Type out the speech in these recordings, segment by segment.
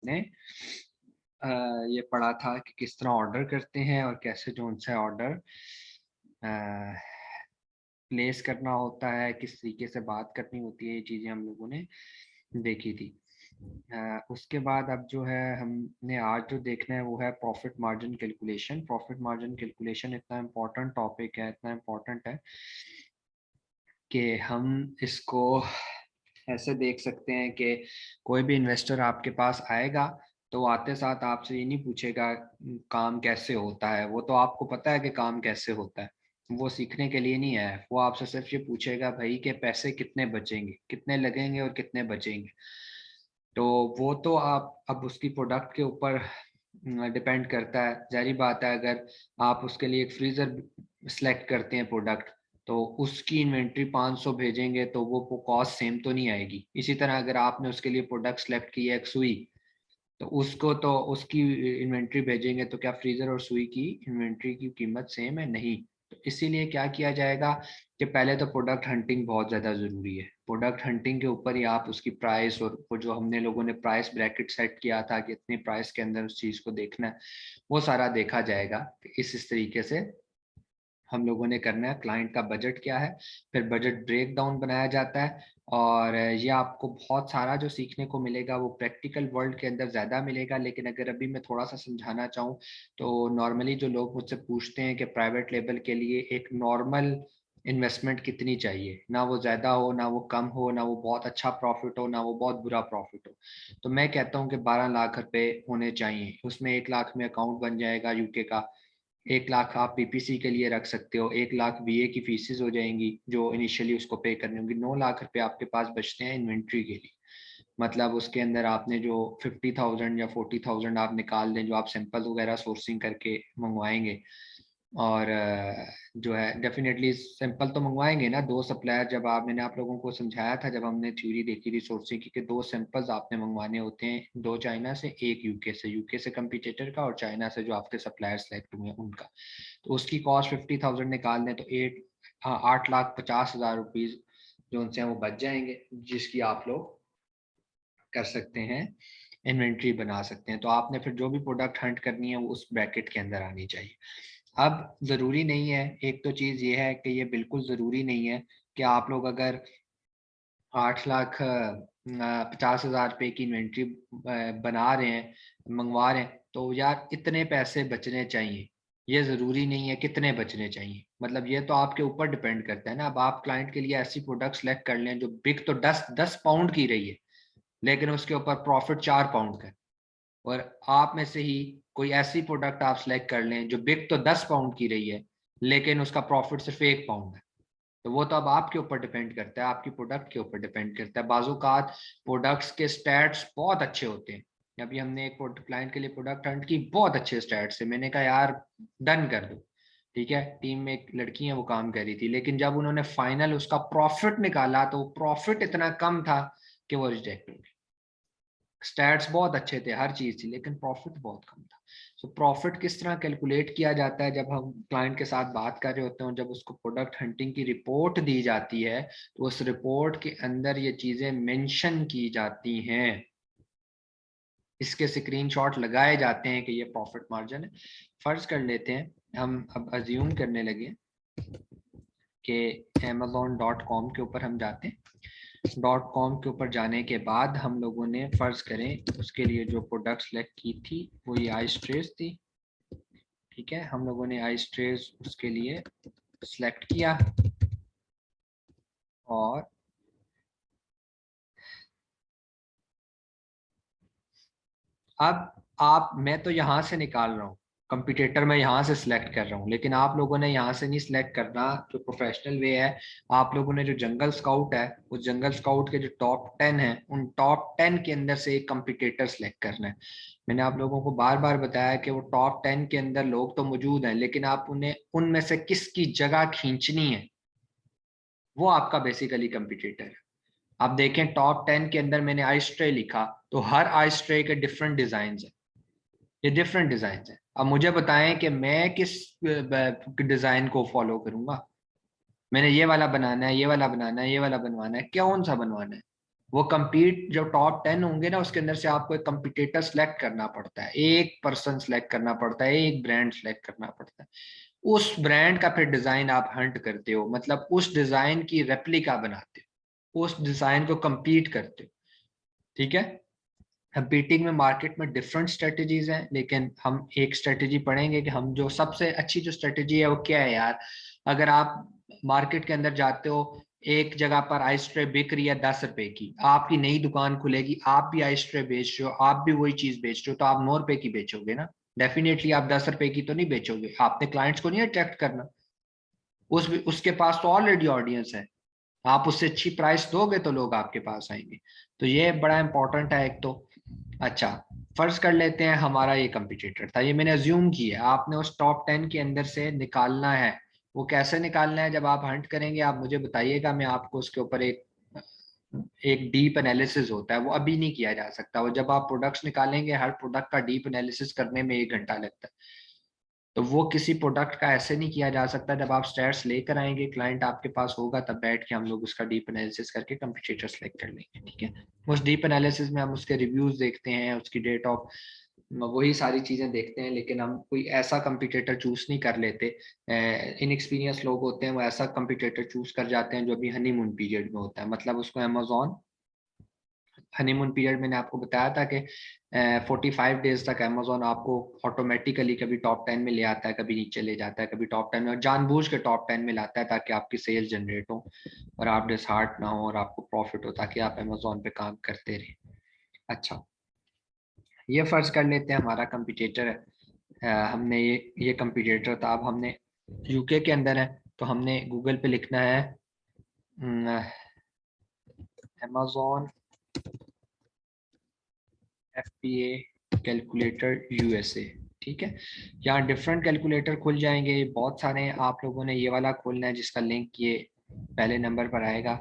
हमने ये पढ़ा था कि किस तरह ऑर्डर करते हैं और कैसे जो उनसे ऑर्डर प्लेस करना होता है, किस तरीके से बात करनी होती है, ये चीज़ें हम लोगों ने देखी थी। उसके बाद अब जो है हमने आज जो देखना है वो है profit margin calculation. Profit margin calculation इतना इम्पोर्टेंट टॉपिक है, इतना इम्पोर्टेंट है कि हम इसको ऐसे देख सकते हैं कि कोई भी इन्वेस्टर आपके पास आएगा तो आते साथ आपसे ये नहीं पूछेगा काम कैसे होता है, वो तो आपको पता है कि काम कैसे होता है, वो सीखने के लिए नहीं आया। वो आपसे सिर्फ ये पूछेगा भाई के पैसे कितने बचेंगे, कितने लगेंगे और कितने बचेंगे। तो वो तो आप अब उसकी प्रोडक्ट के ऊपर डिपेंड करता है। जारी बात है, अगर आप उसके लिए एक फ्रीज़र सेलेक्ट करते हैं प्रोडक्ट, तो उसकी इन्वेंट्री 500 भेजेंगे तो वो कॉस्ट सेम तो नहीं आएगी। इसी तरह अगर आपने उसके लिए प्रोडक्ट सेलेक्ट की है एक सुई, तो उसको तो उसकी इन्वेंट्री भेजेंगे तो क्या फ्रीज़र और सुई की इन्वेंट्री की कीमत सेम है? नहीं। तो इसीलिए क्या किया जाएगा कि पहले तो प्रोडक्ट हंटिंग बहुत ज़्यादा ज़रूरी है। प्रोडक्ट हंटिंग के ऊपर ही आप उसकी प्राइस और वो जो हमने लोगों ने प्राइस ब्रैकेट सेट किया था कि इतनी प्राइस के अंदर उस चीज़ को देखना है, वो सारा देखा जाएगा। इस तरीके से हम लोगों ने करना है। क्लाइंट का बजट क्या है, फिर बजट ब्रेक डाउन बनाया जाता है। और ये आपको बहुत सारा जो सीखने को मिलेगा वो प्रैक्टिकल वर्ल्ड के अंदर ज़्यादा मिलेगा। लेकिन अगर अभी मैं थोड़ा सा समझाना चाहूँ तो नॉर्मली जो लोग मुझसे पूछते हैं कि प्राइवेट लेवल के लिए एक नॉर्मल इन्वेस्टमेंट कितनी चाहिए, ना वो ज़्यादा हो ना वो कम हो, ना वो बहुत अच्छा प्रॉफिट हो ना वो बहुत बुरा प्रॉफिट हो, तो मैं कहता हूँ कि 12 लाख रुपए होने चाहिए। उसमें 1 लाख में अकाउंट बन जाएगा यूके का, 1 लाख आप पीपीसी के लिए रख सकते हो, 1 लाख बीए की फीसेस हो जाएंगी जो इनिशियली उसको पे करनी होगी, 9 लाख रुपए आपके पास बचते हैं इन्वेंट्री के लिए। मतलब उसके अंदर आपने जो 50,000 या 40,000 आप निकाल दें जो आप सैंपल वगैरह सोर्सिंग करके मंगवाएंगे। और जो है डेफिनेटली सैंपल तो मंगवाएंगे ना, 2 सप्लायर, जब आप मैंने आप लोगों को समझाया था जब हमने थ्योरी देखी थी सोर्सिंग की कि 2 सैंपल्स आपने मंगवाने होते हैं, 2 चाइना से 1 यूके से कंपटीटर का और चाइना से जो आपके सप्लायर सेलेक्ट हुए हैं उनका। तो उसकी कॉस्ट 50,000 निकाल दें तो 8,50,000 रुपीज जो उनसे वो बच जाएंगे, जिसकी आप लोग कर सकते हैं इन्वेंट्री बना सकते हैं। तो आपने फिर जो भी प्रोडक्ट हंट करनी है वो उस ब्रैकेट के अंदर आनी चाहिए। अब ज़रूरी नहीं है, एक तो चीज़ ये है कि ये बिल्कुल ज़रूरी नहीं है कि आप लोग अगर 8,50,000 रुपए की इन्वेंट्री बना रहे हैं, मंगवा रहे हैं, तो यार इतने पैसे बचने चाहिए। ये ज़रूरी नहीं है कितने बचने चाहिए, मतलब ये तो आपके ऊपर डिपेंड करता है ना। अब आप क्लाइंट के लिए ऐसी प्रोडक्ट सेलेक्ट कर लें जो बिक तो 10 पाउंड की रही है लेकिन उसके ऊपर प्रॉफिट 4 पाउंड का है, और आप में से ही कोई ऐसी प्रोडक्ट आप सेलेक्ट कर लें जो बिक तो 10 पाउंड की रही है लेकिन उसका प्रॉफिट सिर्फ 1 पाउंड है। तो वो तो अब आपके ऊपर डिपेंड करता है, आपकी प्रोडक्ट के ऊपर डिपेंड करता है। बाजूकात प्रोडक्ट्स के स्टैट्स बहुत अच्छे होते हैं। अभी हमने एक क्लाइंट के लिए प्रोडक्ट हंट की, बहुत अच्छे स्टैट्स है, मैंने कहा यार डन कर दो, ठीक है। टीम में एक लड़की है वो काम कर रही थी, लेकिन जब उन्होंने फाइनल उसका प्रॉफिट निकाला तो प्रॉफिट इतना कम था कि वो रिजेक्ट हो गई। स्टैट्स बहुत अच्छे थे, हर चीज थी, लेकिन प्रॉफिट बहुत कम था। सो प्रॉफिट किस तरह कैलकुलेट किया जाता है, जब हम क्लाइंट के साथ बात कर रहे होते हैं, जब उसको प्रोडक्ट हंटिंग की रिपोर्ट दी जाती है तो उस रिपोर्ट के अंदर ये चीजें मेंशन की जाती हैं, इसके स्क्रीनशॉट लगाए जाते हैं कि ये प्रॉफिट मार्जिन है। फर्ज कर लेते हैं, हम अब अज्यूम करने लगे कि amazon.com के ऊपर हम जाते हैं। .com के ऊपर जाने के बाद हम लोगों ने फर्ज करें उसके लिए जो प्रोडक्ट सेलेक्ट की थी वो ये आई स्ट्रेस थी, ठीक है। हम लोगों ने आई स्ट्रेस उसके लिए सेलेक्ट किया और अब आप, मैं तो यहाँ से निकाल रहा हूँ, कंप्यूटेटर में यहाँ से सिलेक्ट कर रहा हूँ, लेकिन आप लोगों ने यहाँ से नहीं सिलेक्ट करना। जो प्रोफेशनल वे है, आप लोगों ने जो जंगल स्काउट है उस जंगल स्काउट के जो टॉप 10 है उन टॉप 10 के अंदर से एक कंप्यूटेटर सिलेक्ट करना है। मैंने आप लोगों को बार बार बताया कि वो टॉप 10 के अंदर लोग तो मौजूद हैं, लेकिन आप उन्हें उनमें से किसकी जगह खींचनी है, वो आपका बेसिकली कंप्यूटेटर है। आप देखें टॉप 10 के अंदर मैंने आई स्ट्रे लिखा तो हर आई स्ट्रे के डिफरेंट डिजाइन है, ये डिफरेंट डिजाइन है। अब मुझे बताएं कि मैं किस डिजाइन को फॉलो करूंगा। मैंने ये वाला बनाना है, ये वाला बनाना है, ये वाला बनवाना है, कौन सा बनवाना है? वो compete जो टॉप 10 होंगे ना, उसके अंदर से आपको एक कंपिटिटर सेलेक्ट करना पड़ता है, एक पर्सन सेलेक्ट करना पड़ता है, एक ब्रांड सेलेक्ट करना पड़ता है। उस ब्रांड का फिर डिजाइन आप हंट करते हो, मतलब उस डिजाइन की रेप्लिका बनाते हो, उस डिजाइन को compete करते हो। ठीक है, बीटिंग में मार्केट में डिफरेंट स्ट्रेटजीज हैं, लेकिन हम एक स्ट्रेटजी पढ़ेंगे कि हम जो सबसे अच्छी जो स्ट्रेटजी है वो क्या है यार। अगर आप मार्केट के अंदर जाते हो, एक जगह पर आइस ट्रे बिक रही है 10 रुपए की, आपकी नई दुकान खुलेगी, आप भी आइस ट्रे बेच रहे हो, आप भी वही चीज बेच रहे हो, तो आप 9 रुपए की बेचोगे ना। डेफिनेटली आप 10 रुपए की तो नहीं बेचोगे, आपने क्लाइंट्स को नहीं अट्रैक्ट करना। उसके पास तो ऑलरेडी ऑडियंस है, आप उससे अच्छी प्राइस दोगे तो लोग आपके पास आएंगे। तो ये बड़ा इंपॉर्टेंट है एक तो। अच्छा, फर्ज कर लेते हैं हमारा ये कंपटीटर था, ये मैंने अज्यूम किया, आपने उस टॉप 10 के अंदर से निकालना है। वो कैसे निकालना है, जब आप हंट करेंगे आप मुझे बताइएगा, मैं आपको उसके ऊपर एक एक डीप एनालिसिस होता है, वो अभी नहीं किया जा सकता। वो जब आप प्रोडक्ट्स निकालेंगे, हर प्रोडक्ट का डीप एनालिसिस करने में 1 घंटा लगता है। तो वो किसी प्रोडक्ट का ऐसे नहीं किया जा सकता, जब आप स्टैट्स लेकर आएंगे, क्लाइंट आपके पास होगा, तब बैठ के हम लोग उसका डीप एनालिसिस करके कंपटीटर सेलेक्ट कर लेंगे। ठीक है, उस डीप एनालिसिस में हम उसके रिव्यूज देखते हैं, उसकी डेट ऑफ, वही सारी चीजें देखते हैं, लेकिन हम कोई ऐसा कंपटीटर चूज नहीं कर लेते। इनएक्सपीरियंस लोग होते हैं, वो ऐसा कंपटीटर चूज कर जाते हैं जो अभी हनीमून पीरियड में होता है, मतलब उसको अमेजोन हनीमून पीरियड मैंने आपको बताया था कि 45 डेज तक अमेजोन आपको ऑटोमेटिकली कभी टॉप 10 में ले आता है, कभी नीचे ले जाता है, कभी टॉप 10 में, और जानबूझ के टॉप 10 में लाता है ताकि आपकी सेल्स जनरेट हो और आप डिसहार्ट ना हो और आपको प्रॉफिट हो, ताकि आप अमेजोन पे काम करते रहे। अच्छा, ये फर्ज कर लेते हैं हमारा कंपटीटर है। हमने ये कंपटीटर था, अब हमने यूके के अंदर है, तो हमने गूगल पे लिखना है अमेजोन FBA कैलकुलेटर यूएसए। ठीक है, यहाँ डिफरेंट कैलकुलेटर खुल जाएंगे, बहुत सारे हैं। आप लोगों ने ये वाला खोलना है जिसका लिंक ये पहले नंबर पर आएगा।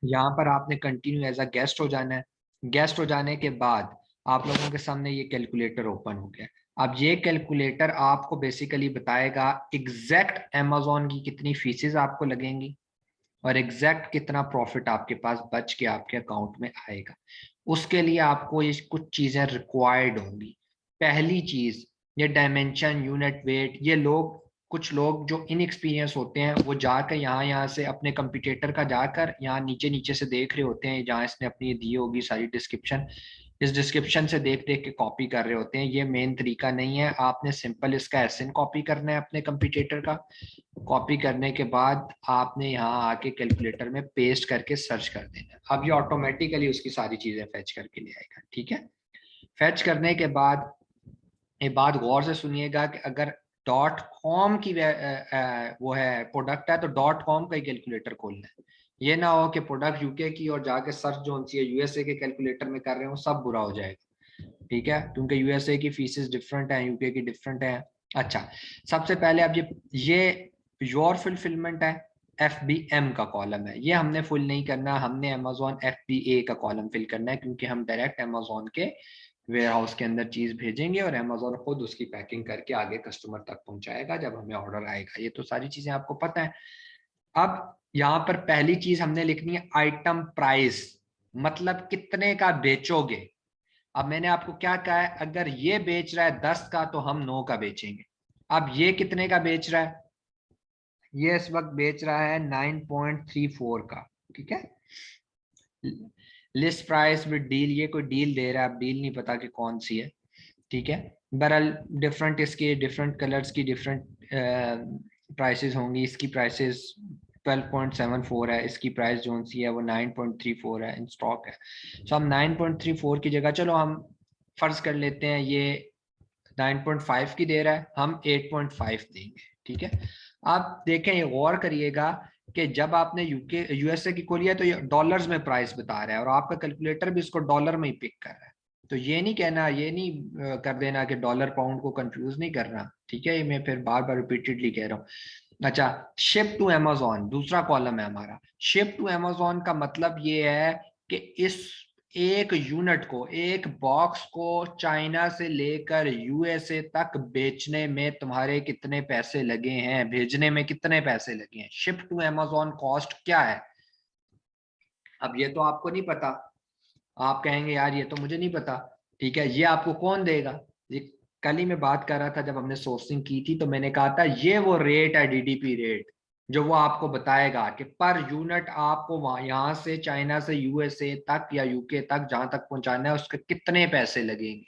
यहाँ पर आपने कंटिन्यू एज अ गेस्ट हो जाना है। गेस्ट हो जाने के बाद आप लोगों के सामने ये कैलकुलेटर ओपन हो गया। अब ये कैलकुलेटर आपको बेसिकली बताएगा एग्जैक्ट अमेजोन की कितनी फीसेस आपको लगेंगी और एग्जैक्ट कितना प्रॉफिट आपके पास बच के आपके अकाउंट में आएगा। उसके लिए आपको ये कुछ चीजें रिक्वायर्ड होंगी। पहली चीज, ये डायमेंशन, यूनिट, वेट, ये लोग, कुछ लोग जो इनएक्सपीरियंस होते हैं वो जाकर यहाँ से अपने कंप्यूटर का जाकर यहाँ नीचे नीचे से देख रहे होते हैं, जहाँ इसने अपनी दी होगी सारी डिस्क्रिप्शन, इस डिस्क्रिप्शन से देख देख के कॉपी कर रहे होते हैं। ये मेन तरीका नहीं है, आपने सिंपल इसका एसएन कॉपी करना है अपने कंप्यूटर का। कॉपी करने के बाद आपने यहाँ आके कैलकुलेटर में पेस्ट करके सर्च कर देना है। अब ये ऑटोमेटिकली उसकी सारी चीजें फेच करके ले आएगा। ठीक है, फेच करने के बाद एक बात गौर से सुनिएगा कि अगर डॉट कॉम की वो है प्रोडक्ट है, तो डॉट कॉम का ही कैलकुलेटर खोलना है। ये ना हो कि प्रोडक्ट यूके की और जाके सर्च जो सी है यूएसए के कैलकुलेटर में कर रहे हो, सब बुरा हो जाएगा। ठीक है, क्योंकि यूएसए की फीसेस डिफरेंट है, यूके की डिफरेंट है। अच्छा, सबसे पहले अब ये योर फुलफिलमेंट है, FBM का कॉलम है, ये हमने फुल नहीं करना, हमने अमेजोन FBA का कॉलम फिल करना है, क्योंकि हम डायरेक्ट अमेजोन के वेयर हाउस के अंदर चीज भेजेंगे और अमेजोन खुद उसकी पैकिंग करके आगे कस्टमर तक पहुंचाएगा जब हमें ऑर्डर आएगा। ये तो सारी चीजें आपको पता है। अब यहाँ पर पहली चीज हमने लिखनी है आइटम प्राइस, मतलब कितने का बेचोगे। अब मैंने आपको क्या कहा है, अगर ये बेच रहा है 10 का तो हम 9 का बेचेंगे। अब ये कितने का बेच रहा है, ये इस वक्त बेच रहा है 9.34 का। ठीक है, लिस्ट प्राइस विद डील, ये कोई डील दे रहा है, अब डील नहीं पता कि कौन सी है। ठीक है, बहरहाल डिफरेंट इसके डिफरेंट कलर्स की डिफरेंट प्राइसेस होंगी। इसकी प्राइसेस 12.74 है, इसकी प्राइस जो सी है वो 9.34 है, इन स्टॉक है। सो हम 9.34 की जगह, चलो हम फर्ज कर लेते हैं ये 9.5 की दे रहा है, हम 8.5 देंगे। ठीक है, आप देखें, ये गौर करिएगा कि जब आपने यूएसए की खोली है तो ये डॉलर्स में प्राइस बता रहा है और आपका कैलकुलेटर भी इसको डॉलर में ही पिक कर रहा है। तो ये नहीं कहना, ये नहीं कर देना कि डॉलर पाउंड को कंफ्यूज नहीं करना। ठीक है, ये मैं फिर बार बार रिपीटेडली कह रहा हूँ। अच्छा, शिप टू अमेजोन दूसरा कॉलम है हमारा। शिप टू अमेजोन का मतलब ये है कि इस एक यूनिट को, एक बॉक्स को चाइना से लेकर यूएसए तक बेचने में तुम्हारे कितने पैसे लगे हैं, भेजने में कितने पैसे लगे हैं। शिप टू अमेजोन कॉस्ट क्या है, अब ये तो आपको नहीं पता, आप कहेंगे यार ये तो मुझे नहीं पता, ठीक है, ये आपको कौन देगा? ये कल ही मैं बात कर रहा था जब हमने सोर्सिंग की थी, तो मैंने कहा था ये वो रेट है डीडीपी रेट, जो वो आपको बताएगा कि पर यूनिट आपको वहां यहाँ से चाइना से यूएसए तक या यूके तक जहां तक पहुंचाना है उसके कितने पैसे लगेंगे,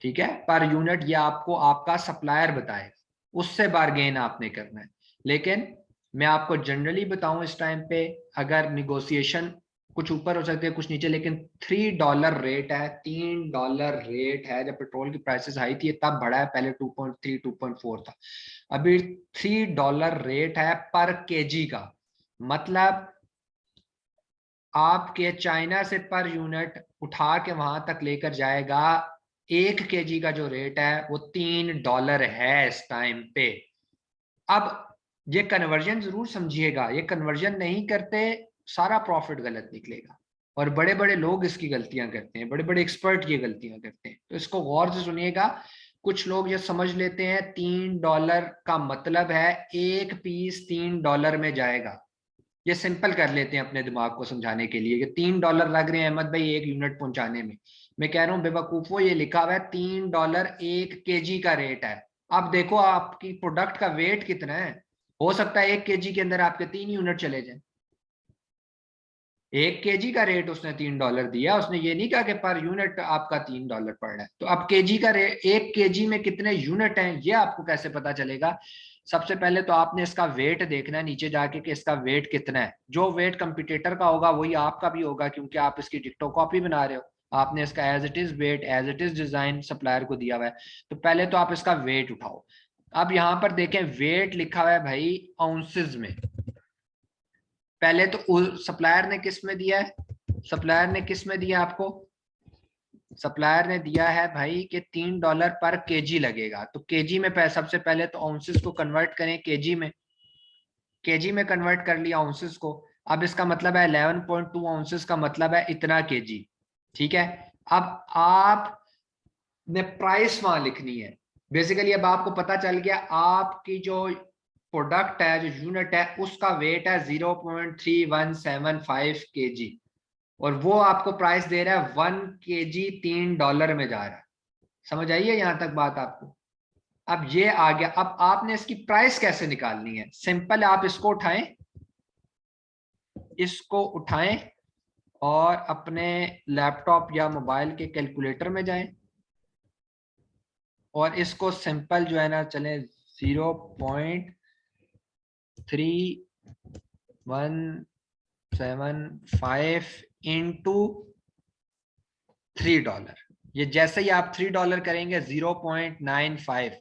ठीक है, पर यूनिट ये आपको आपका सप्लायर बताएगा, उससे बार्गेन आपने करना है। लेकिन मैं आपको जनरली बताऊं इस टाइम पे, अगर निगोशिएशन कुछ ऊपर हो सकती है कुछ नीचे, लेकिन $3 रेट है, $3 रेट है। जब पेट्रोल की प्राइसेस हाई थी तब बढ़ा है, पहले 2.3 2.4 था, अभी $3 रेट है पर केजी का। मतलब आपके चाइना से पर यूनिट उठा के वहां तक लेकर जाएगा, 1 केजी का जो रेट है वो $3 है इस टाइम पे। अब ये कन्वर्जन जरूर समझिएगा, ये कन्वर्जन नहीं करते सारा प्रॉफिट गलत निकलेगा, और बड़े बड़े लोग इसकी गलतियां करते हैं, बड़े बड़े एक्सपर्ट ये गलतियां करते हैं, तो इसको गौर से सुनिएगा। कुछ लोग ये समझ लेते हैं $3 का मतलब है एक पीस $3 में जाएगा, ये सिंपल कर लेते हैं अपने दिमाग को समझाने के लिए कि $3 लग रहे हैं अहमद भाई 1 यूनिट पहुंचाने में। मैं कह रहा हूँ बेवकूफो, ये लिखा हुआ है $3 1 केजी का रेट है। अब देखो आपकी प्रोडक्ट का वेट कितना है, हो सकता है 1 केजी के अंदर आपके 3 यूनिट चले जाए। 1 केजी का रेट उसने $3 दिया, उसने ये नहीं कहा कि पर यूनिट आपका $3 पड़ रहा है। तो अब केजी का रेट, 1 केजी में कितने यूनिट हैं ये आपको कैसे पता चलेगा? सबसे पहले तो आपने इसका वेट देखना है नीचे जाके कि इसका वेट कितना है। जो वेट कंपटीटर का होगा वही आपका भी होगा, क्योंकि आप इसकी डिक्टो कॉपी बना रहे हो। आपने इसका as it is wait, as it is design supplier को दिया हुआ है, तो पहले तो आप इसका वेट उठाओ। अब यहां पर देखें वेट लिखा हुआ है भाई आउंसेस में। पहले तो सप्लायर ने किस में दिया है, सप्लायर ने किस में दिया आपको? सप्लायर ने दिया है भाई कि $3 पर केजी लगेगा। तो केजी में सबसे पहले तो आउंसेस को कन्वर्ट करें केजी में, केजी में कन्वर्ट कर लिया आउंसेस को। अब इसका मतलब है 11.2 आउंसेस का मतलब है इतना केजी, ठीक है। अब आप ने प्राइस वहां लिखनी है। बेसिकली अब आपको पता चल गया आपकी जो प्रोडक्ट है, जो यूनिट है, उसका वेट है 0.3175 केजी, और वो आपको प्राइस दे रहा है 1 केजी $3 में जा रहा है। समझ आइए यहां तक बात आपको? अब ये आ गया। अब आपने इसकी प्राइस कैसे निकालनी है? सिंपल, आप इसको उठाएं, इसको उठाएं और अपने लैपटॉप या मोबाइल के कैलकुलेटर में जाएं, और इसको सिंपल जो है ना चले 0.3175 इंटू $3। ये जैसे ही आप $3 करेंगे 0.95,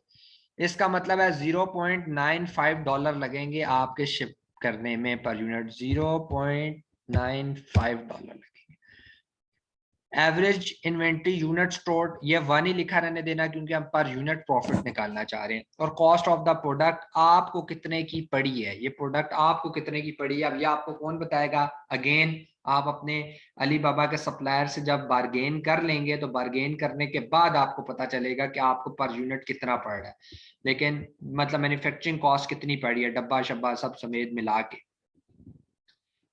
इसका मतलब है $0.95 लगेंगे आपके शिप करने में पर यूनिट, $0.95 लगेंगे। एवरेज इन्वेंट्री यूनिट स्टोर्ड, ये 1 ही लिखा रहने देना क्योंकि हम पर यूनिट प्रॉफिट निकालना चाह रहे हैं। और कॉस्ट ऑफ द प्रोडक्ट, आपको कितने की पड़ी है ये प्रोडक्ट, आपको कितने की पड़ी है, अब ये आपको कौन बताएगा? अगेन आप अपने अली बाबा के सप्लायर से जब बार्गेन कर लेंगे, तो बार्गेन करने के बाद आपको पता चलेगा कि आपको पर यूनिट कितना पड़ रहा है, लेकिन मतलब मैन्युफैक्चरिंग कॉस्ट कितनी पड़ी है डब्बा शब्बा सब समेत मिला के।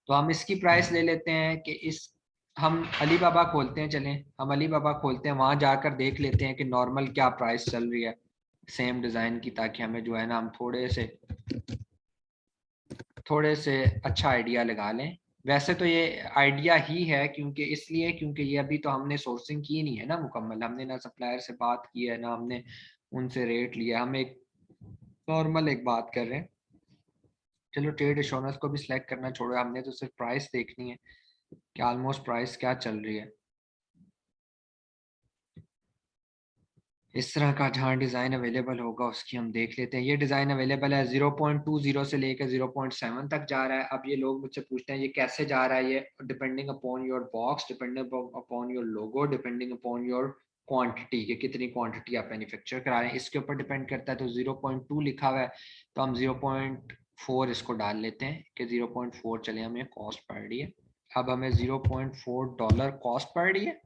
तो हम इसकी प्राइस ले लेते हैं कि इस, हम अली बाबा खोलते हैं, चलें हम अली बाबा खोलते हैं, वहां जाकर देख लेते हैं कि नॉर्मल क्या प्राइस चल रही है सेम डिजाइन की, ताकि हमें जो है ना हम थोड़े से अच्छा आइडिया लगा लें। वैसे तो ये आइडिया ही है, क्योंकि इसलिए क्योंकि ये अभी तो हमने सोर्सिंग की नहीं है ना मुकम्मल, हमने ना सप्लायर से बात की है ना हमने उनसे रेट लिया, हम एक नॉर्मल एक बात कर रहे हैं। चलो ट्रेड एश्योरेंस को भी सिलेक्ट करना छोड़ो, हमने तो सिर्फ प्राइस देखनी है कि ऑलमोस्ट प्राइस क्या चल रही है। इस तरह का जहाँ डिज़ाइन अवेलेबल होगा उसकी हम देख लेते हैं। ये डिज़ाइन अवेलेबल है 0.20 से लेकर 0.7 तक जा रहा है। अब ये लोग मुझसे पूछते हैं ये कैसे जा रहा है, ये depending upon your box, depending upon your logo, depending upon your quantity, कि कितनी क्वांटिटी आप मैन्युफैक्चर करा रहे हैं इसके ऊपर डिपेंड करता है। तो 0.2 लिखा हुआ है, तो हम 0.4 इसको डाल लेते हैं कि 0.4 चले हमें कॉस्ट पड़ रही है। अब हमें $0.4 कॉस्ट पड़ रही है।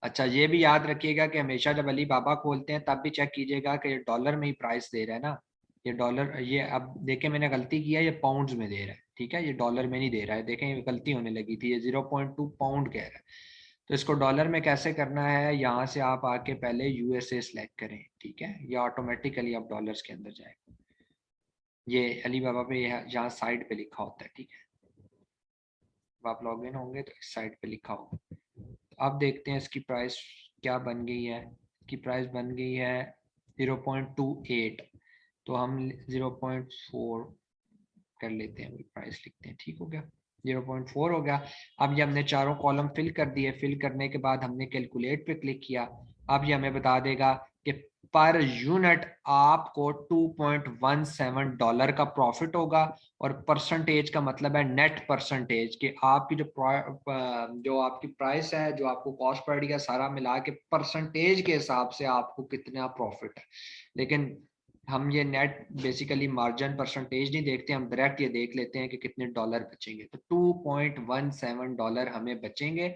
अच्छा ये भी याद रखिएगा कि हमेशा जब अली बाबा खोलते हैं तब भी चेक कीजिएगा कि ये डॉलर में ही प्राइस दे रहा है ना, ये डॉलर, ये अब देखे मैंने गलती किया, ये पाउंड्स में दे रहा है, ठीक है, ये डॉलर में नहीं दे रहा है, देखें ये गलती होने लगी थी, ये 0.2 पाउंड कह रहा है। तो इसको डॉलर में कैसे करना है, यहाँ से आप आके पहले यूएसए सेलेक्ट करें, ठीक है, या ऑटोमेटिकली आप डॉलर्स के अंदर जाए। ये अलीबाबा पे यहाँ साइड पे लिखा होता है, ठीक है, जब आप लॉग इन होंगे तो इस साइड पे लिखा होगा। तो अब देखते हैं इसकी प्राइस क्या बन गई है। इसकी प्राइस बन गई है 0.28, तो हम 0.4 कर लेते हैं, प्राइस लिखते हैं, ठीक हो गया, 0.4 हो गया। अब ये हमने चारों कॉलम फिल कर दिए, फिल करने के बाद हमने कैलकुलेट पे क्लिक किया। अब ये हमें बता देगा कि पर यूनिट आपको 2.17 डॉलर का प्रॉफिट होगा, और परसेंटेज का मतलब है नेट परसेंटेज, कि आपकी जो आपकी प्राइस है, जो आपको कॉस्ट पड़ रही है, सारा मिला के परसेंटेज के हिसाब से आपको कितना प्रॉफिट है। लेकिन हम ये नेट बेसिकली मार्जिन परसेंटेज नहीं देखते, हम डायरेक्ट ये देख लेते हैं कि कितने डॉलर बचेंगे। तो 2.17 डॉलर हमें बचेंगे।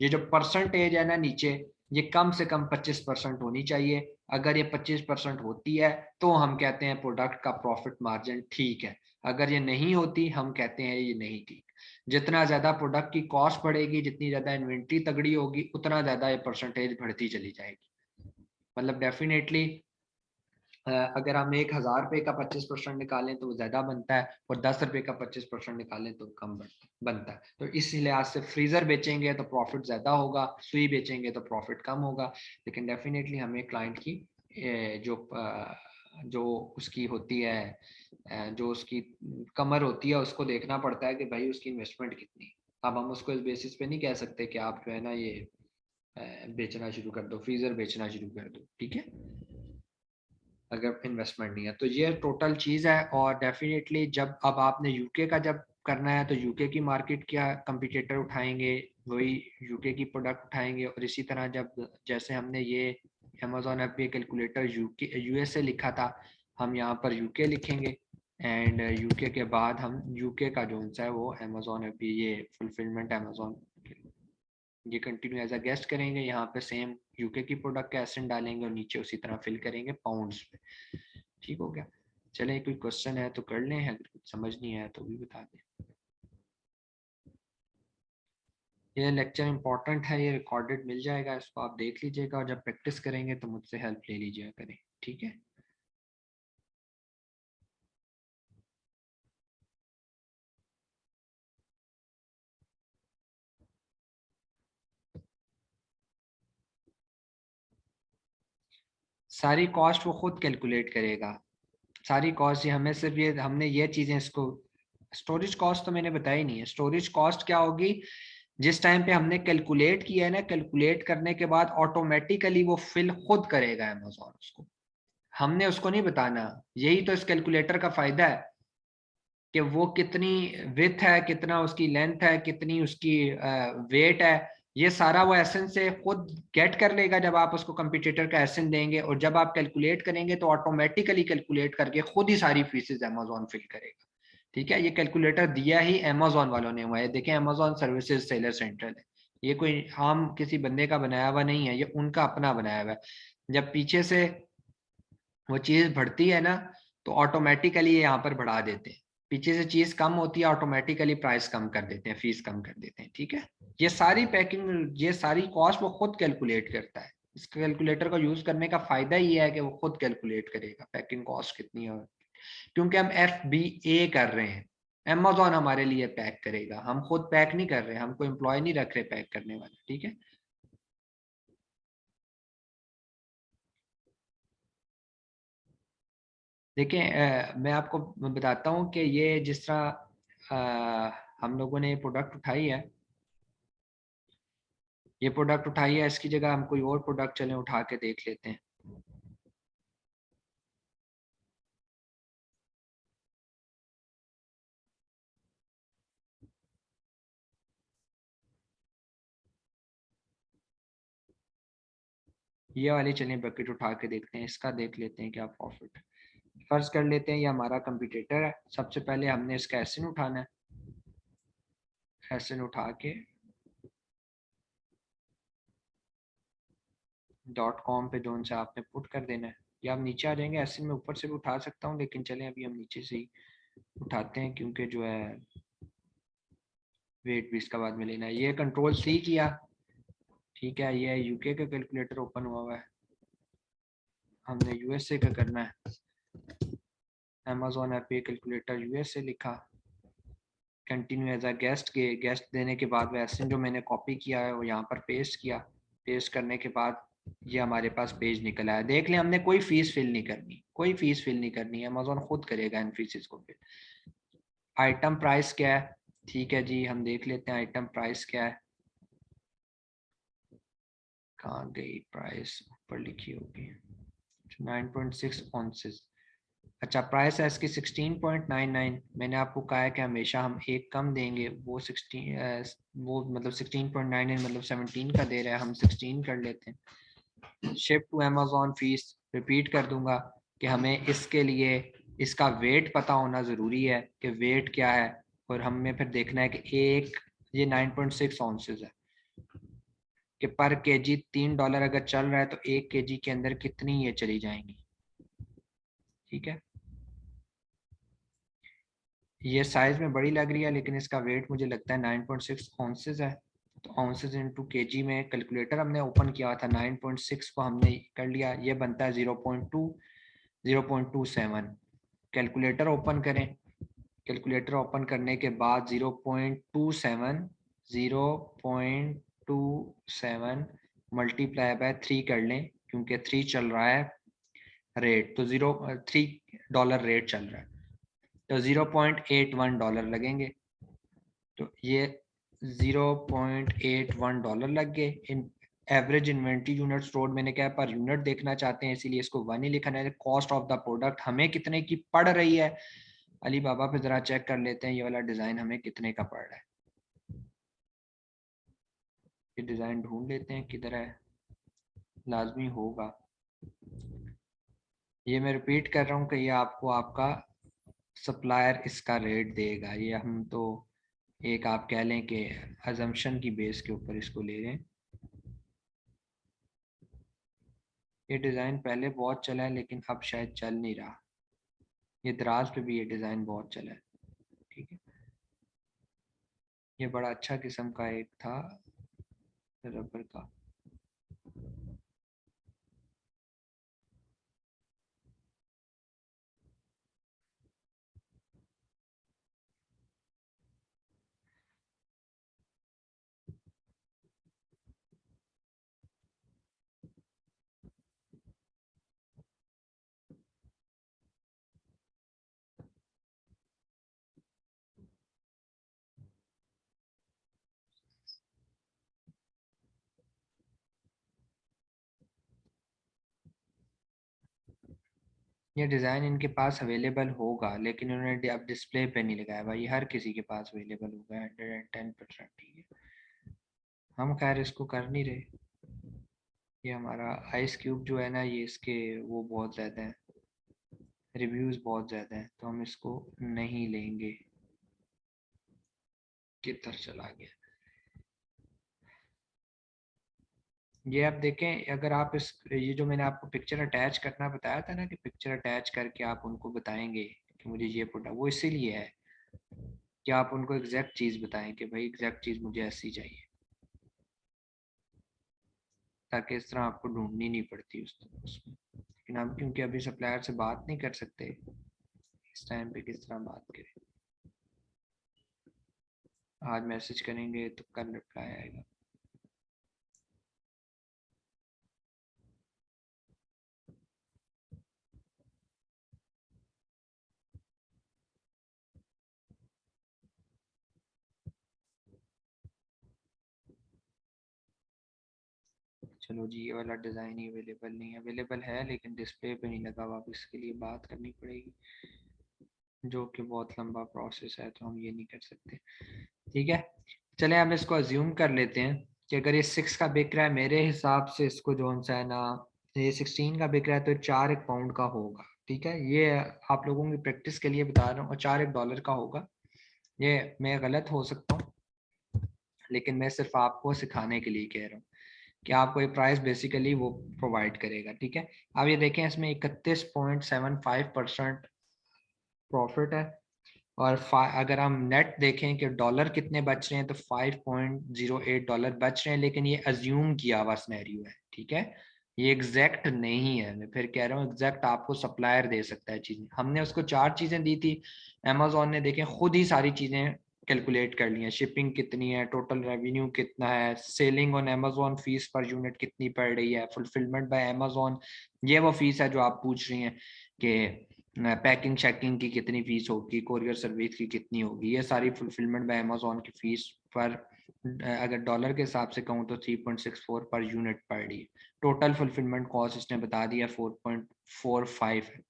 ये जो परसेंटेज है ना नीचे, ये कम से कम 25% होनी चाहिए। अगर ये 25% होती है तो हम कहते हैं प्रोडक्ट का प्रॉफिट मार्जिन ठीक है। अगर ये नहीं होती, हम कहते हैं ये नहीं ठीक। जितना ज्यादा प्रोडक्ट की कॉस्ट बढ़ेगी, जितनी ज्यादा इन्वेंट्री तगड़ी होगी, उतना ज्यादा ये परसेंटेज बढ़ती चली जाएगी। मतलब डेफिनेटली अगर हम 1,000 रुपए का 25% निकालें तो वो ज्यादा बनता है, और 10 रुपए का 25% निकालें तो कम बनता है। तो इस लिहाज से फ्रीजर बेचेंगे तो प्रॉफिट ज्यादा होगा, सुई बेचेंगे तो प्रॉफिट कम होगा। लेकिन डेफिनेटली हमें क्लाइंट की जो उसकी होती है, जो उसकी कमर होती है, उसको देखना पड़ता है कि भाई उसकी इन्वेस्टमेंट कितनी है। अब हम उसको इस बेसिस पे नहीं कह सकते कि आप जो है ना ये बेचना शुरू कर दो, फ्रीजर बेचना शुरू कर दो, ठीक है, अगर इन्वेस्टमेंट नहीं है। तो ये टोटल चीज़ है। और डेफिनेटली जब अब आपने यूके का जब करना है, तो यूके की मार्केट क्या कंपटीटर उठाएंगे, वही यूके की प्रोडक्ट उठाएंगे। और इसी तरह जब जैसे हमने ये अमेजोन ऐप पे कैलकुलेटर यूके यूएसए लिखा था, हम यहाँ पर यूके लिखेंगे, एंड यूके के बाद हम यूके का जो है वो अमेजोन ऐप ये फुलफिलमेंट अमेजोन ये कंटिन्यू एज अ गेस्ट करेंगे। यहाँ पे सेम यूके की प्रोडक्ट का एसेंट डालेंगे, और नीचे उसी तरह फिल करेंगे पाउंड्स पे। ठीक हो गया। चलें, कोई क्वेश्चन है तो कर लें, अगर कुछ समझ नहीं आया तो भी बता दें। ये लेक्चर इंपॉर्टेंट है, ये रिकॉर्डेड मिल जाएगा, इसको आप देख लीजिएगा, और जब प्रैक्टिस करेंगे तो मुझसे हेल्प ले लीजिएगा करें, ठीक है। सारी कॉस्ट वो खुद कैलकुलेट करेगा, सारी कॉस्ट। ये हमें सिर्फ ये हमने ये चीजें इसको, स्टोरेज कॉस्ट तो मैंने बताई नहीं है। स्टोरेज कॉस्ट क्या होगी, जिस टाइम पे हमने कैलकुलेट किया है ना, कैलकुलेट करने के बाद ऑटोमेटिकली वो फिल खुद करेगा अमेजोन उसको, हमने उसको नहीं बताना। यही तो इस कैलकुलेटर का फायदा है, कि वो कितनी विथ है, कितना उसकी लेंथ है, कितनी उसकी वेट है, ये सारा वो एसेंस से खुद गेट कर लेगा जब आप उसको कंप्यूटर का एसेंस देंगे। और जब आप कैलकुलेट करेंगे तो ऑटोमेटिकली कैलकुलेट करके खुद ही सारी फीसेस अमेजोन फिल करेगा। ठीक है, ये कैलकुलेटर दिया ही अमेजोन वालों ने हुआ है। देखें, अमेजोन सर्विसेज सेलर सेंट्रल है, ये कोई आम किसी बंदे का बनाया हुआ नहीं है, ये उनका अपना बनाया हुआ है। जब पीछे से वो चीज बढ़ती है ना, तो ऑटोमेटिकली ये यहाँ पर बढ़ा देते हैं। पीछे से चीज कम होती है, ऑटोमेटिकली प्राइस कम कर देते हैं, फीस कम कर देते हैं, ठीक है। ये सारी पैकिंग, ये सारी कॉस्ट वो खुद कैलकुलेट करता है। इस कैलकुलेटर को यूज करने का फायदा ये है कि वो खुद कैलकुलेट करेगा पैकिंग कॉस्ट कितनी है। क्योंकि हम FBA कर रहे हैं, अमेजोन हमारे लिए पैक करेगा, हम खुद पैक नहीं कर रहे, हम कोई एम्प्लॉय नहीं रख रहे पैक करने वाला, ठीक है। देखिए, मैं आपको बताता हूँ कि ये जिस तरह हम लोगों ने प्रोडक्ट उठाई है, ये प्रोडक्ट उठाई है, इसकी जगह हम कोई और प्रोडक्ट चलें उठा के देख लेते हैं। ये वाली चलें बकेट उठा के देखते हैं, इसका देख लेते हैं क्या प्रॉफिट। फर्ज कर लेते हैं ये हमारा कंपटीटर है। सबसे पहले हमने इसका एसिन उठाना है, एसिन उठा के .com पे जोन से आपने पुट कर देना है, या आप नीचे आ जाएंगे। एसिन में ऊपर से भी उठा सकता हूँ, लेकिन चलें अभी हम नीचे से ही उठाते हैं, क्योंकि जो है वेट भी इसका बाद में लेना है। ये कंट्रोल सी किया, ठीक है, ये यूके का कैलकुलेटर ओपन हुआ है, हमने यूएसए का करना है। अमेजोन एपी कैलकुलेटर यूएसए लिखा, कंटिन्यू एज अ गेस्ट के गेस्ट देने के बाद वैसे जो मैंने कॉपी किया है वो यहाँ पर पेस्ट किया। पेस्ट करने के बाद ये हमारे पास पेज निकल आया। देख लें, हमने कोई फीस फिल नहीं करनी, कोई फीस फिल नहीं करनी है, अमेजोन खुद करेगा इन फीस को फिल। आइटम प्राइस क्या है, ठीक है जी, हम देख लेते हैं आइटम प्राइस क्या है। कहाँ गई प्राइस, ऊपर लिखी होगी 9.6 ऑन्सेस। अच्छा, प्राइस है इसकी 16.99। मैंने आपको कहा है कि हमेशा हम एक कम देंगे, वो 16 वो मतलब 16.99 मतलब 17 का दे रहा है, हम 16 कर लेते हैं। Ship to Amazon fees repeat कर दूंगा कि हमें इसके लिए इसका वेट पता होना ज़रूरी है कि वेट क्या है, और हमें फिर देखना है कि एक ये 9.6 ऑन्सेस है कि पर केजी $3 अगर चल रहा है तो 1 केजी के अंदर कितनी ये चली जाएंगी, ठीक है। ये साइज में बड़ी लग रही है लेकिन इसका वेट मुझे लगता है 9.6 ऑन्सेस है। तो ऑन्सेस इनटू केजी में कैलकुलेटर हमने ओपन किया था, 9.6 को हमने कर लिया, ये बनता है 0.27। कैलकुलेटर ओपन करें, कैलकुलेटर ओपन करने के बाद 0.27 मल्टीप्लाई बाय 3 कर लें, क्योंकि 3 चल रहा है रेट, तो $3 रेट चल रहा है, तो $0.81 लगेंगे। तो ये $0.81 लग गए। इन एवरेज इन्वेंट्री यूनिट स्टोर, मैंने क्या पर यूनिट देखना चाहते हैं इसीलिए इसको 1 ही लिखना है। कॉस्ट ऑफ द प्रोडक्ट हमें कितने की पड़ रही है, अली बाबा पे जरा चेक कर लेते हैं ये वाला डिज़ाइन हमें कितने का पड़ रहा है। ये डिज़ाइन ढूंढ लेते हैं किधर है, लाजमी होगा। ये मैं रिपीट कर रहा हूँ कि ये आपको आपका सप्लायर इसका रेट देगा। ये हम तो एक आप कह लें कि अजम्पशन की बेस के ऊपर इसको ले लें। ये डिज़ाइन पहले बहुत चला है लेकिन अब शायद चल नहीं रहा। ये दराज पे भी ये डिज़ाइन बहुत चला है, ठीक है। ये बड़ा अच्छा किस्म का एक था रबर का। ये डिज़ाइन इनके पास अवेलेबल होगा लेकिन उन्होंने अब डिस्प्ले पे नहीं लगाया भाई, हर किसी के पास अवेलेबल होगा 110%, ठीक है। हम खैर इसको कर नहीं रहे। ये हमारा आइस क्यूब जो है ना, ये इसके वो बहुत ज़्यादा है, रिव्यूज़ बहुत ज़्यादा हैं, तो हम इसको नहीं लेंगे। किधर चला गया ये, आप देखें अगर आप इस ये जो मैंने आपको पिक्चर अटैच करना बताया था ना कि पिक्चर अटैच करके आप उनको बताएंगे कि मुझे ये प्रोडक्ट, वो इसीलिए है कि आप उनको एग्जैक्ट चीज़ बताएं कि भाई एग्जैक्ट चीज़ मुझे ऐसी चाहिए, ताकि इस तरह आपको ढूंढनी नहीं पड़ती उसमें। लेकिन हम क्योंकि अभी सप्लायर से बात नहीं कर सकते, इस टाइम पे किस तरह बात करें। आज मैसेज करेंगे तो कल रिप्लाई आएगा। चलो जी, ये वाला डिज़ाइन ही अवेलेबल नहीं है, अवेलेबल है लेकिन डिस्प्ले पे नहीं लगा हुआ, इसके लिए बात करनी पड़ेगी जो कि बहुत लंबा प्रोसेस है, तो हम ये नहीं कर सकते, ठीक है। चलें हम इसको अज्यूम कर लेते हैं कि अगर ये 6 का बिक रहा है, मेरे हिसाब से इसको जो सा है ना, ये 16 का बिक रहा है तो 4 एक पाउंड का होगा, ठीक है। ये आप लोगों की प्रैक्टिस के लिए बता रहा हूँ, और 4 एक डॉलर का होगा। ये मैं गलत हो सकता हूँ लेकिन मैं सिर्फ आपको सिखाने के लिए कह रहा हूँ कि आपको ये प्राइस बेसिकली वो प्रोवाइड करेगा, ठीक है। अब ये देखें इसमें 31.75% प्रॉफिट है, और अगर हम नेट देखें कि डॉलर कितने बच रहे हैं तो $5.08 बच रहे हैं, लेकिन ये अज्यूम किया हुआ सिनेरियो है, ठीक है, ये एग्जैक्ट नहीं है। मैं फिर कह रहा हूँ एग्जैक्ट आपको सप्लायर दे सकता है चीजें। हमने उसको 4 चीजें दी थी, अमेजोन ने देखें खुद ही सारी चीजें कैलकुलेट कर ली है। शिपिंग कितनी है, टोटल रेवेन्यू कितना है, selling on Amazon fees per unit कितनी पड़ रही है, फुलफिलमेंट बाय अमेजोन, ये वो फीस है जो आप पूछ रही हैं कि पैकिंग शैकिंग की कितनी फीस होगी, कोरियर सर्विस की कितनी होगी, ये सारी फुलफिलमेंट बाय अमेजोन की फीस पर अगर डॉलर के हिसाब से कहूँ तो 3.64 पर यूनिट पड़ रही है। टोटल फुलफिलमेंट कॉस्ट इसने बता दिया 4.45 है।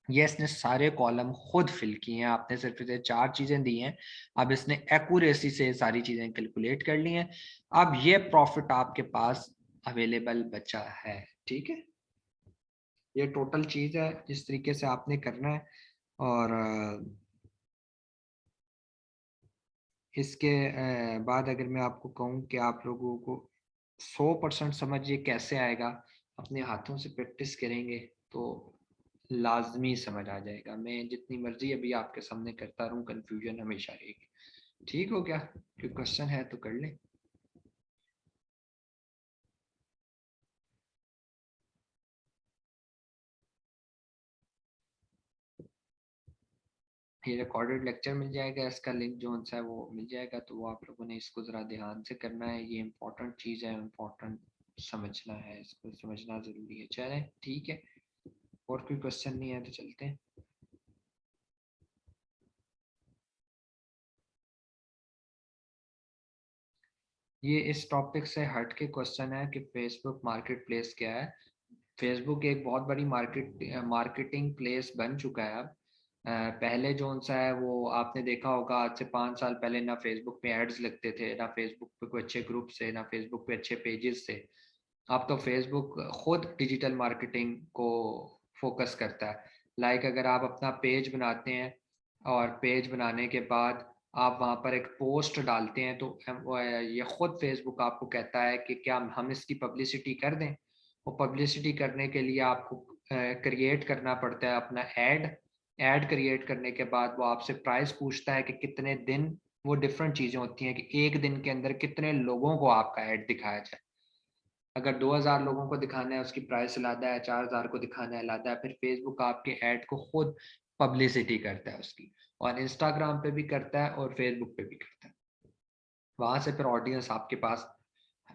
ये इसने सारे कॉलम खुद फिल किए हैं, आपने सिर्फ इसे 4 चीजें दी हैं, अब इसने एक्यूरेसी से सारी चीजें कैलकुलेट कर ली हैं। अब ये प्रॉफिट आपके पास अवेलेबल बचा है, ठीक है। ये टोटल चीज है, जिस तरीके से आपने करना है। और इसके बाद अगर मैं आपको कहूँ कि आप लोगों को 100% समझ ये कैसे आएगा, अपने हाथों से प्रैक्टिस करेंगे तो लाजमी समझ आ जाएगा। मैं जितनी मर्जी अभी आपके सामने करता रहूँ, कंफ्यूजन हमेशा रहेगी। ठीक हो क्या? कोई क्वेश्चन है तो कर ले। ये रिकॉर्डेड लेक्चर मिल जाएगा, इसका लिंक जो सा है वो मिल जाएगा, तो वो आप लोगों ने इसको ज़रा ध्यान से करना है। ये इम्पोर्टेंट चीज़ है, इम्पोर्टेंट समझना है, इसको समझना ज़रूरी है। चलें ठीक है, और कोई क्वेश्चन नहीं है तो चलते हैं। ये इस टॉपिक से हट के क्वेश्चन है कि फेसबुक मार्केट प्लेस क्या है। फेसबुक एक बहुत बड़ी मार्केटिंग प्लेस बन चुका है अब। पहले जो सा है वो आपने देखा होगा, आज से 5 साल पहले ना फेसबुक पे एड्स लगते थे, ना फेसबुक पे कोई अच्छे ग्रुप से, ना फेसबुक पे अच्छे पेजेस थे। अब तो फेसबुक खुद डिजिटल मार्केटिंग को फोकस करता है। लाइक अगर आप अपना पेज बनाते हैं और पेज बनाने के बाद आप वहाँ पर एक पोस्ट डालते हैं, तो ये खुद फेसबुक आपको कहता है कि क्या हम इसकी पब्लिसिटी कर दें। वो पब्लिसिटी करने के लिए आपको क्रिएट करना पड़ता है अपना ऐड क्रिएट करने के बाद वो आपसे प्राइस पूछता है कि कितने दिन, वो डिफरेंट चीज़ें होती हैं कि एक दिन के अंदर कितने लोगों को आपका ऐड दिखाया जाए। अगर 2000 लोगों को दिखाना है उसकी प्राइस लादा है, 4000 को दिखाना है लादा है। फिर फेसबुक आपके ऐड को खुद पब्लिसिटी करता है उसकी, और इंस्टाग्राम पे भी करता है और फेसबुक पे भी करता है। वहां से फिर ऑडियंस आपके पास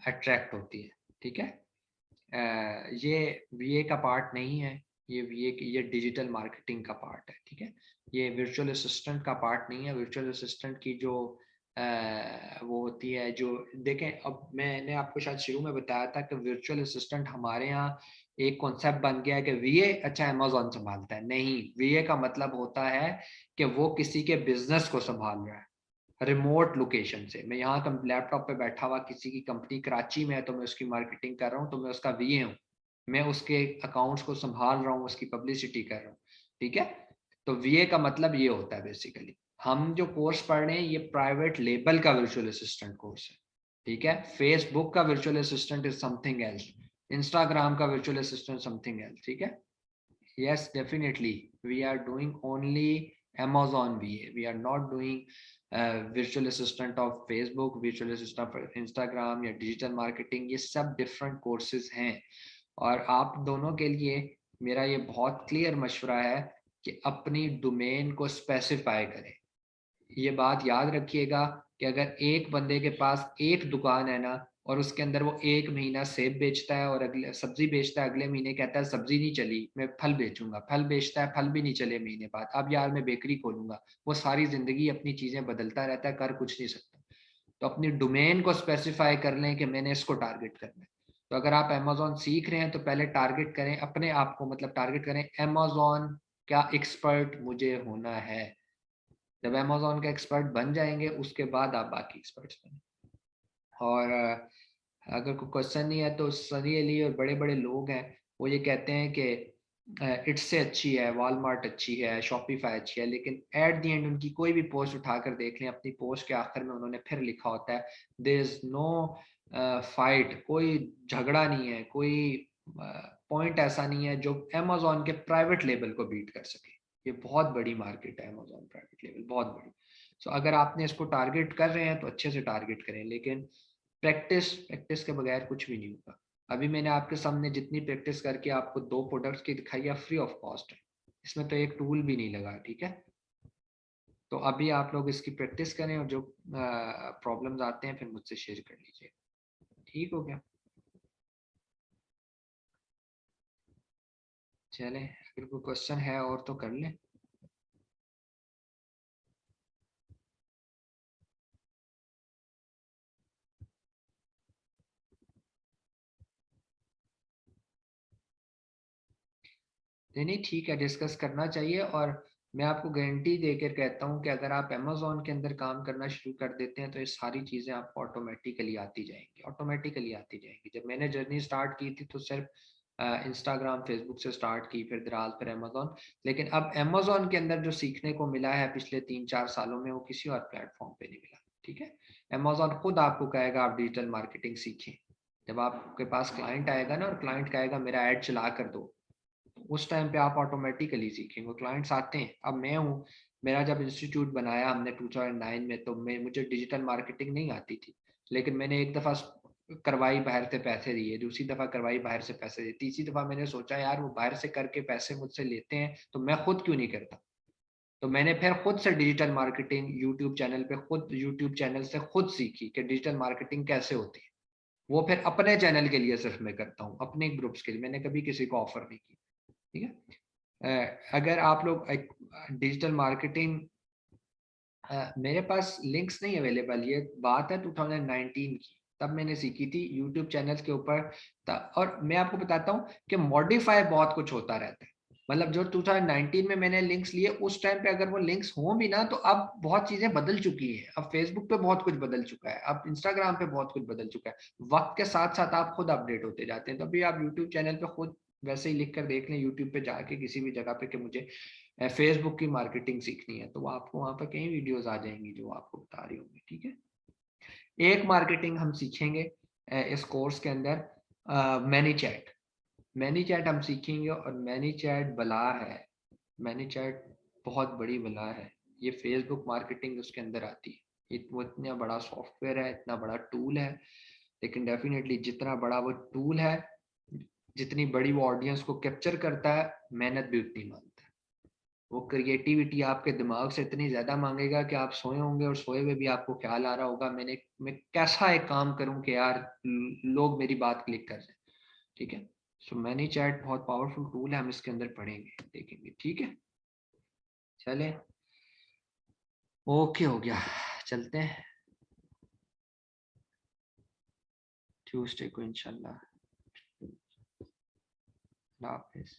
अट्रैक्ट होती है, ठीक है। ये वीए का पार्ट नहीं है, ये वीए ये डिजिटल मार्केटिंग का पार्ट है, ठीक है। ये वर्चुअल असिस्टेंट का पार्ट नहीं है। वर्चुअल असिस्टेंट की जो वो होती है, जो देखें, अब मैंने आपको शायद शुरू में बताया था कि वर्चुअल असिस्टेंट हमारे यहाँ एक कॉन्सेप्ट बन गया है कि वीए अच्छा अमेजोन संभालता है। नहीं, वीए का मतलब होता है कि वो किसी के बिजनेस को संभाल रहा है रिमोट लोकेशन से। मैं यहाँ लैपटॉप पे बैठा हुआ, किसी की कंपनी कराची में है तो मैं उसकी मार्केटिंग कर रहा हूँ, तो मैं उसका वीए हूँ। मैं उसके अकाउंट्स को संभाल रहा हूँ, उसकी पब्लिसिटी कर रहा हूँ, ठीक है। तो वीए का मतलब ये होता है बेसिकली। हम जो कोर्स पढ़ रहे हैं ये प्राइवेट लेबल का वर्चुअल असिस्टेंट कोर्स है, ठीक है। फेसबुक का virtual assistant is something else, Instagram का वर्चुअल असिस्टेंट समथिंग एल्स, ठीक है। Yes, definitely. We are doing only Amazon VA. We are not doing virtual assistant of Facebook, virtual assistant for Instagram या digital marketing। ये सब different courses हैं। और आप दोनों के लिए मेरा ये बहुत क्लियर मशवरा है कि अपनी डोमेन को स्पेसिफाई करें। ये बात याद रखिएगा कि अगर एक बंदे के पास एक दुकान है ना, और उसके अंदर वो एक महीना सेब बेचता है और अगले सब्जी बेचता है, अगले महीने कहता है सब्जी नहीं चली मैं फल बेचूंगा, फल बेचता है, फल भी नहीं चले महीने बाद, अब यार मैं बेकरी खोलूंगा। वो सारी जिंदगी अपनी चीजें बदलता रहता है, कर कुछ नहीं सकता। तो अपनी डोमेन को स्पेसिफाई कर लें कि मैंने इसको टारगेट करना है। तो अगर आप अमेजोन सीख रहे हैं तो पहले टारगेट करें अपने आप को, मतलब टारगेट करें अमेजोन क्या एक्सपर्ट मुझे होना है। जब अमेजोन का एक्सपर्ट बन जाएंगे उसके बाद आप बाकी एक्सपर्ट्स बने। और अगर कोई क्वेश्चन नहीं है तो सनी अली और बड़े बड़े लोग हैं वो ये कहते हैं कि इट्स से अच्छी है, वॉलमार्ट अच्छी है, शॉपिफाई अच्छी है, लेकिन एट दी एंड उनकी कोई भी पोस्ट उठाकर देख लें, अपनी पोस्ट के आखिर में उन्होंने फिर लिखा होता है देयर इज नो फाइट, कोई झगड़ा नहीं है, कोई पॉइंट ऐसा नहीं है जो अमेजोन के प्राइवेट लेबल को बीट कर सके। ये बहुत बड़ी मार्केट है अमेजोन प्राइवेट लेबल, बहुत बड़ी। सो अगर आपने इसको टारगेट कर रहे हैं तो अच्छे से टारगेट करें, लेकिन प्रैक्टिस प्रैक्टिस के बगैर कुछ भी नहीं होगा। अभी मैंने आपके सामने जितनी प्रैक्टिस करके आपको 2 प्रोडक्ट्स की दिखाई है, फ्री ऑफ कॉस्ट है, इसमें तो एक टूल भी नहीं लगा, ठीक है। तो अभी आप लोग इसकी प्रैक्टिस करें और जो प्रॉब्लम्स आते हैं फिर मुझसे शेयर कर लीजिए, ठीक हो गया। चलें, अगर कोई क्वेश्चन है और तो कर लें। नहीं नहीं, ठीक है, डिस्कस करना चाहिए। और मैं आपको गारंटी देकर कहता हूँ कि अगर आप अमेजोन के अंदर काम करना शुरू कर देते हैं तो ये सारी चीज़ें आपको ऑटोमेटिकली आती जाएंगी, ऑटोमेटिकली आती जाएंगी। जब मैंने जर्नी स्टार्ट की थी तो सिर्फ इंस्टाग्राम फेसबुक से स्टार्ट की, फिर दराज, फिर अमेजोन। लेकिन अब अमेजोन के अंदर जो सीखने को मिला है पिछले 3-4 सालों में, वो किसी और प्लेटफॉर्म पे नहीं मिला, ठीक है। अमेजोन खुद आपको कहेगा आप डिजिटल मार्केटिंग सीखें। जब आपके पास क्लाइंट आएगा ना और क्लाइंट कहेगा मेरा ऐड चला कर दो, उस टाइम पे आप ऑटोमेटिकली सीखेंगे। क्लाइंट्स आते हैं, अब मैं हूँ, मेरा जब इंस्टीट्यूट बनाया हमने 2009 में, तो मैं मुझे डिजिटल मार्केटिंग नहीं आती थी, लेकिन मैंने एक दफ़ा करवाई, बाहर से पैसे दिए, दूसरी दफ़ा करवाई, बाहर से पैसे दिए, तीसरी दफ़ा मैंने सोचा यार वो बाहर से करके पैसे मुझसे लेते हैं तो मैं खुद क्यों नहीं करता। तो मैंने फिर खुद से डिजिटल मार्केटिंग यूट्यूब चैनल पे, खुद यूट्यूब चैनल से खुद सीखी कि डिजिटल मार्केटिंग कैसे होती है। वो फिर अपने चैनल के लिए सिर्फ मैं करता हूँ, अपने ग्रुप्स के लिए, मैंने कभी किसी को ऑफर नहीं की, ठीक है। अगर आप लोग डिजिटल मार्केटिंग, मेरे पास लिंक्स नहीं अवेलेबल, ये बात है 2019 की, तब मैंने सीखी थी यूट्यूब चैनल के ऊपर। और मैं आपको बताता हूँ कि मॉडिफाई बहुत कुछ होता रहता है। मतलब जो 2019 में मैंने लिंक्स लिए, उस टाइम पे अगर वो लिंक्स हों भी ना, तो अब बहुत चीजें बदल चुकी हैं। अब फेसबुक पे बहुत कुछ बदल चुका है, अब इंस्टाग्राम पे बहुत कुछ बदल चुका है। वक्त के साथ साथ आप खुद अपडेट होते जाते हैं। तो अभी आप यूट्यूब चैनल पे खुद वैसे ही लिख कर देख लें, यूट्यूब पे जाके किसी भी जगह पे कि मुझे फेसबुक की मार्केटिंग सीखनी है, तो वो आपको वहां पर कई वीडियोस आ जाएंगी जो आपको बता रही होंगी, ठीक है। एक मार्केटिंग हम सीखेंगे इस कोर्स के अंदर, मैनी चैट। मैनी चैट हम सीखेंगे, और मैनी चैट बला है, मैनी चैट बहुत बड़ी बला है। ये फेसबुक मार्केटिंग उसके अंदर आती है। वो इतना बड़ा सॉफ्टवेयर है, इतना बड़ा टूल है, लेकिन डेफिनेटली जितना बड़ा वो टूल है, जितनी बड़ी वो ऑडियंस को कैप्चर करता है, मेहनत भी उतनी मांगता है। वो क्रिएटिविटी आपके दिमाग से इतनी ज्यादा मांगेगा कि आप सोए होंगे और सोए हुए भी आपको ख्याल आ रहा होगा मैं कैसा एक काम करूं कि यार लोग मेरी बात क्लिक कर जाए, ठीक है। सो मैनी चैट बहुत पावरफुल टूल है, हम इसके अंदर पढ़ेंगे, देखेंगे, ठीक है। चले, ओके, हो गया, चलते हैं ट्यूसडे को इंशाल्लाह। अल्लाह हाफिज।